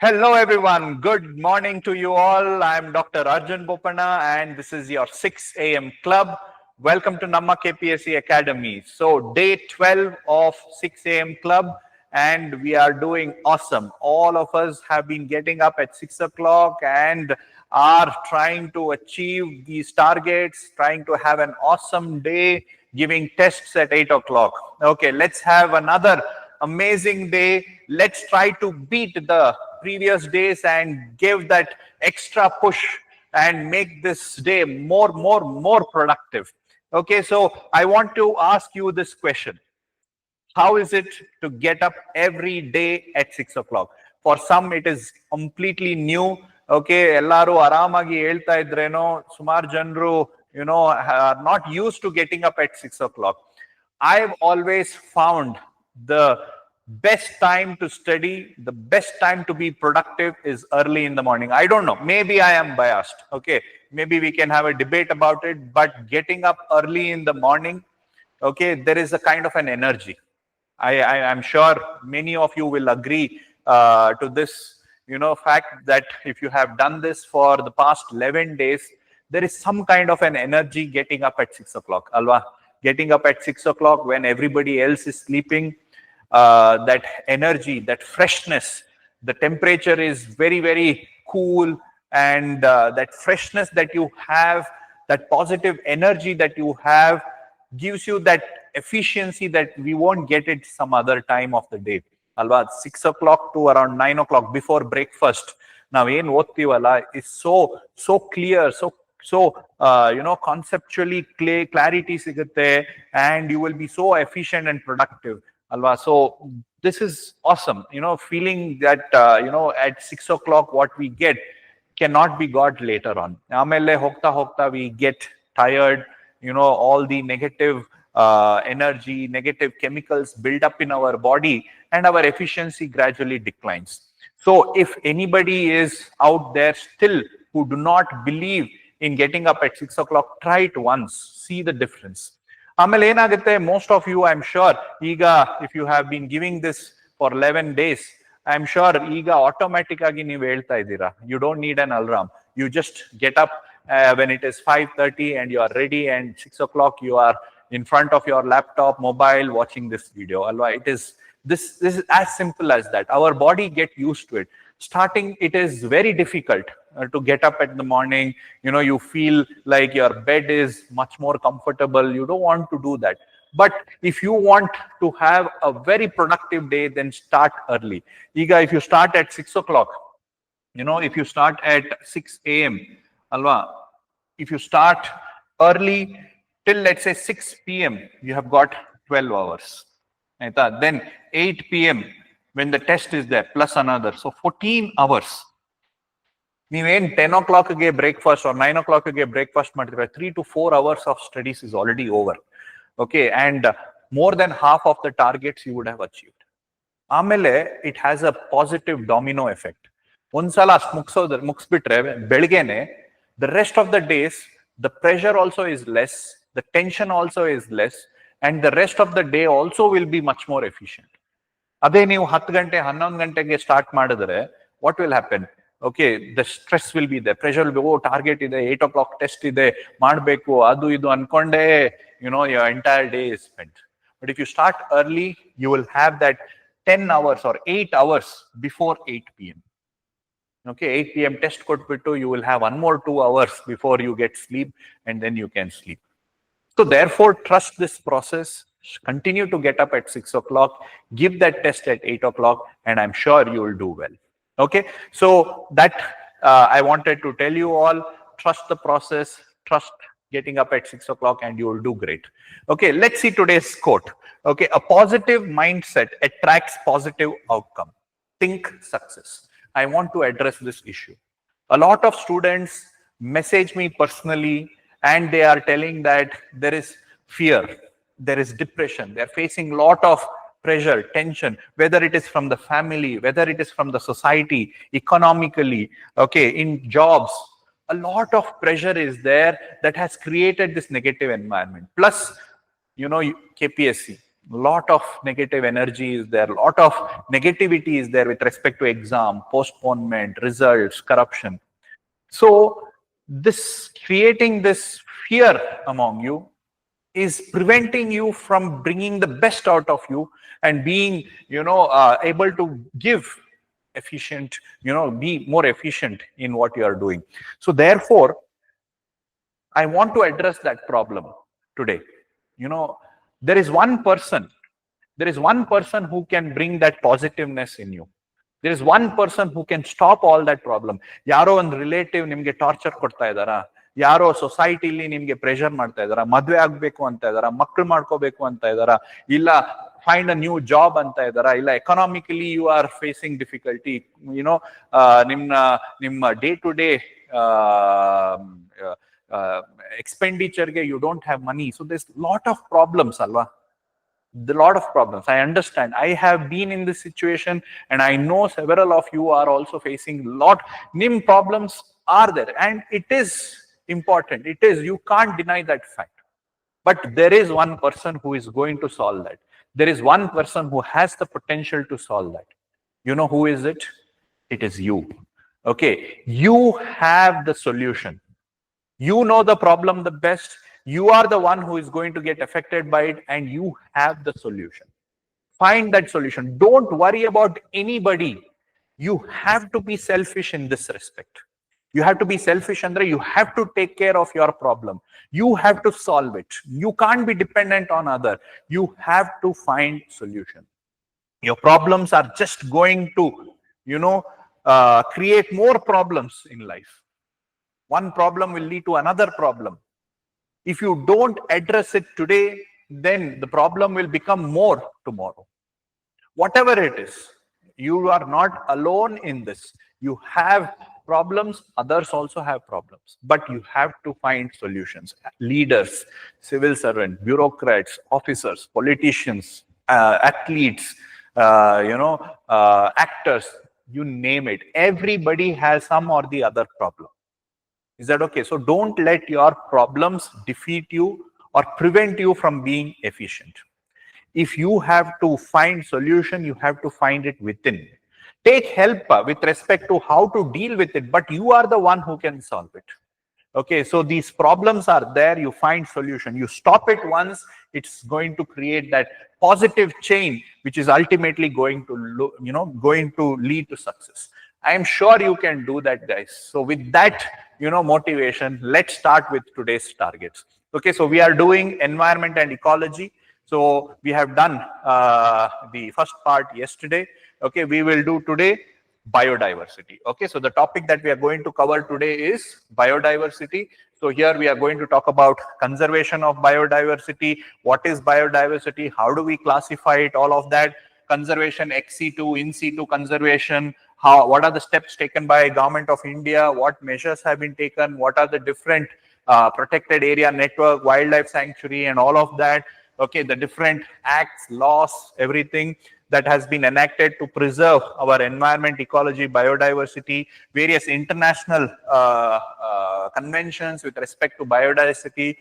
Hello everyone, good morning to you all. I'm Dr. Arjun Bopanna and this is your 6 a.m. club. Welcome to KPSC Academy. So day 12 of 6 a.m. club and we are doing awesome. All of us have been getting up at 6 o'clock and are trying to achieve these targets, trying to have an awesome day, giving tests at 8 o'clock. Okay, let's have another amazing day. Let's try to beat the previous days and give that extra push and make this day more productive. Okay, so I want to ask you this question. How is it to get up every day at 6 o'clock? For some, it is completely new. Okay, ellaru aramagi ಹೇಳ್ತಾ ಇದ್ರೇನೋ ಸುಮಾರು ಜನರು are not used to getting up at 6 o'clock. I've always found the best time to study, the best time to be productive is early in the morning. I don't know, maybe I am biased. Okay, maybe we can have a debate about it, but getting up early in the morning, okay, there is a kind of an energy. I'm sure many of you will agree to this, fact that if you have done this for the past 11 days, there is some kind of an energy getting up at 6 o'clock. Alva, getting up at 6 o'clock when everybody else is sleeping, that energy, that freshness, the temperature is very cool, and that freshness that you have, that positive energy that you have gives you that efficiency that we won't get it some other time of the day. Alva, 6 o'clock to around 9 o'clock before breakfast, now in othtivala is so clear, so conceptually clarity sigutte, and you will be so efficient and productive. Alva, so this is awesome, feeling that at 6 o'clock what we get cannot be got later on. Amele hokta we get tired, all the negative energy, negative chemicals build up in our body and our efficiency gradually declines. So if anybody is out there still who do not believe in getting up at 6 o'clock, try it once, see the difference. ಆಮೇಲೆ ಏನಾಗುತ್ತೆ, most of you, I'm sure, ಈಗ if you have been giving this for 11 days, I'm sure ಈಗ automatic ಆಗಿ ನೀವು ಹೇಳ್ತಾ ಇದ್ದೀರಾ. You don't need an alarm. You just get up when it is 5:30 and you are ready, and 6 o'clock you are in front of your laptop, mobile, watching this video. Alva, it is this is as simple as that. Our body get used to it. Starting, it is very difficult to get up at the morning. You feel like your bed is much more comfortable. You don't want to do that. But if you want to have a very productive day, then start early. Iga, if you start at 6 o'clock, if you start at 6 a.m., alva, if you start early till, let's say, 6 p.m., you have got 12 hours. Then 8 p.m., when the test is there, plus another, so 14 hours. Even 10 o'clock breakfast or 9 o'clock breakfast, 3 to 4 hours of studies is already over. Okay, and more than half of the targets you would have achieved. Amele, it has a positive domino effect. Onsala muksbitre belgene, the rest of the days, the pressure also is less, the tension also is less, and the rest of the day also will be much more efficient. ಅದೇ ನೀವು 10 ಗಂಟೆ 11 ಗಂಟೆಗೆ start ಮಾಡಿದ್ರೆ what will happen? Okay, the stress will be there, pressure will be, oh, target ಇದೆ, 8 o'clock test ಇದೆ, ಮಾಡಬೇಕು, ಅದು ಇದು ಅನ್ಕೊಂಡೇ your entire day is spent. But if you start early, you will have that 10 hours or 8 hours before 8 p.m. Okay, 8 p.m. test ಕೊಟ್ಬಿಟ್ಟು you will have one more 2 hours before you get sleep, and then you can sleep. So therefore, trust this process. Continue to get up at 6 o'clock, give that test at 8 o'clock, and I'm sure you will do well. Okay, so that I wanted to tell you all, trust the process, trust getting up at 6 o'clock, and you will do great. Okay, let's see today's quote. Okay, a positive mindset attracts positive outcome. Think success. I want to address this issue. A lot of students message me personally, and they are telling that there is fear, there is depression, they are facing a lot of pressure, tension, whether it is from the family, whether it is from the society, economically, okay, in jobs. A lot of pressure is there that has created this negative environment. Plus, KPSC, Lot of negative energy is there, lot of negativity is there with respect to exam, postponement, results, corruption. So this creating this fear among you is preventing you from bringing the best out of you and being, able to give efficient, be more efficient in what you are doing. So therefore, I want to address that problem today. You know, there is one person, there is one person who can bring that positiveness in you. There is one person who can stop all that problem. ಯಾರೋ ಒಂದು relative ನಿಮ್ಗೆ torture ಕೊಡ್ತಾ ಇದಾರಾ, ಯಾರೋ ಸೊಸೈಟಿಲಿ ನಿಮ್ಗೆ pressure ಮಾಡ್ತಾ ಇದಾರಾ, ಮದ್ವೆ ಆಗ್ಬೇಕು ಅಂತ ಇದಾರಾ, ಮಕ್ಕಳು ಮಾಡ್ಕೋಬೇಕು ಅಂತ ಇದಾರಾ, ಇಲ್ಲ ಫೈಂಡ್ ಅ ನ್ಯೂ ಜಾಬ್ ಅಂತ ಇದಾರಾ, ಇಲ್ಲ economically you are facing difficulty, ನಿಮ್ಮ day to day expenditure you don't have money, so there's lot of problems alwa, the lot of problems. I understand, I have been in this situation, and I know several of you are also facing lot nim problems are there, and it is important, it is, you can't deny that fact. But there is one person who is going to solve that. There is one person who has the potential to solve that. You know who is it? It is you. Okay, you have the solution. You know the problem the best. You are the one who is going to get affected by it, and you have the solution. Find that solution. Don't worry about anybody. You have to be selfish in this respect. You have to be selfish, Andre. You have to take care of your problem. You have to solve it. You can't be dependent on other. You have to find solution. Your problems are just going to, create more problems in life. One problem will lead to another problem. If you don't address it today, then the problem will become more tomorrow. Whatever it is, you are not alone in this. You have problems, others also have problems, but you have to find solutions. Leaders, civil servants, bureaucrats, officers, politicians, athletes, actors, you name it. Everybody has some or the other problem. Is that okay? So don't let your problems defeat you or prevent you from being efficient. If you have to find solution, you have to find it within. Take help with respect to how to deal with it, but you are the one who can solve it. Okay, so these problems are there, you find solution. You stop it once, it's going to create that positive chain, which is ultimately going to lead to success. I am sure you can do that, guys. So with that, motivation, let's start with today's targets. Okay, so we are doing environment and ecology. So we have done the first part yesterday. Okay, we will do today biodiversity. Okay, so the topic that we are going to cover today is biodiversity. So here we are going to talk about conservation of biodiversity. What is biodiversity? How do we classify it? All of that. Conservation, ex situ, in situ conservation. What are the steps taken by Government of India? What measures have been taken? What are the different protected area network, wildlife sanctuary, and all of that? Okay, the different acts, laws, everything that has been enacted to preserve our environment, ecology, biodiversity, various international conventions with respect to biodiversity,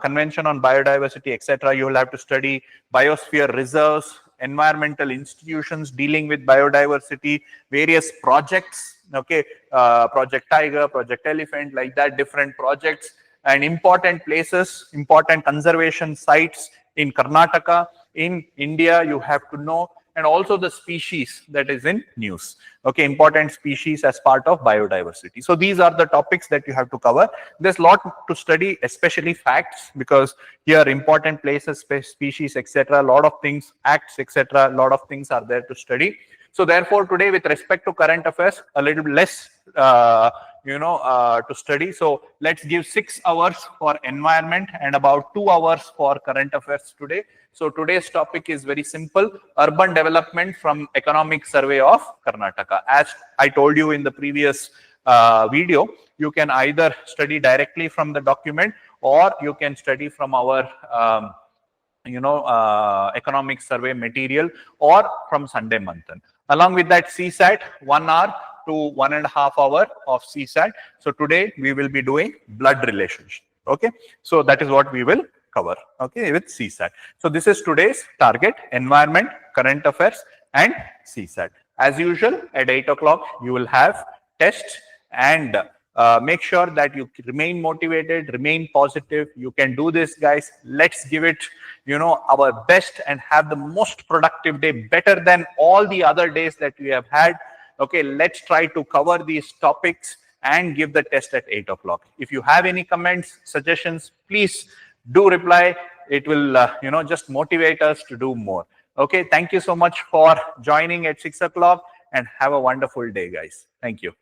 convention on biodiversity, etc. You will have to study biosphere reserves, environmental institutions dealing with biodiversity, various projects, okay, Project Tiger, Project Elephant, like that, different projects, and important places, important conservation sites in Karnataka, in India, you have to know, and also the species that is in news. Okay, important species as part of biodiversity. So these are the topics that you have to cover. There's a lot to study, especially facts, because here important places, species, etc. A lot of things, acts, etc. A lot of things are there to study. So therefore, today with respect to current affairs, a little less to study. So let's give 6 hours for environment and about 2 hours for current affairs today. So today's topic is very simple: urban development from Economic Survey of Karnataka. As I told you in the previous video, you can either study directly from the document, or you can study from our economic survey material, or from Sunday Manthan. Along with that, CSAT, 1 hour to 1.5 hours of CSAT. So today we will be doing blood relationship. Okay, so that is what we will cover, okay, with CSAT. So this is today's target: environment, current affairs, and CSAT. As usual, at 8 o'clock, you will have tests, and make sure that you remain motivated, remain positive. You can do this, guys. Let's give it, our best and have the most productive day, better than all the other days that we have had. Okay, let's try to cover these topics and give the test at 8 o'clock. If you have any comments, suggestions, please do reply. It will, just motivate us to do more. Okay, thank you so much for joining at 6 o'clock, and have a wonderful day, guys. Thank you.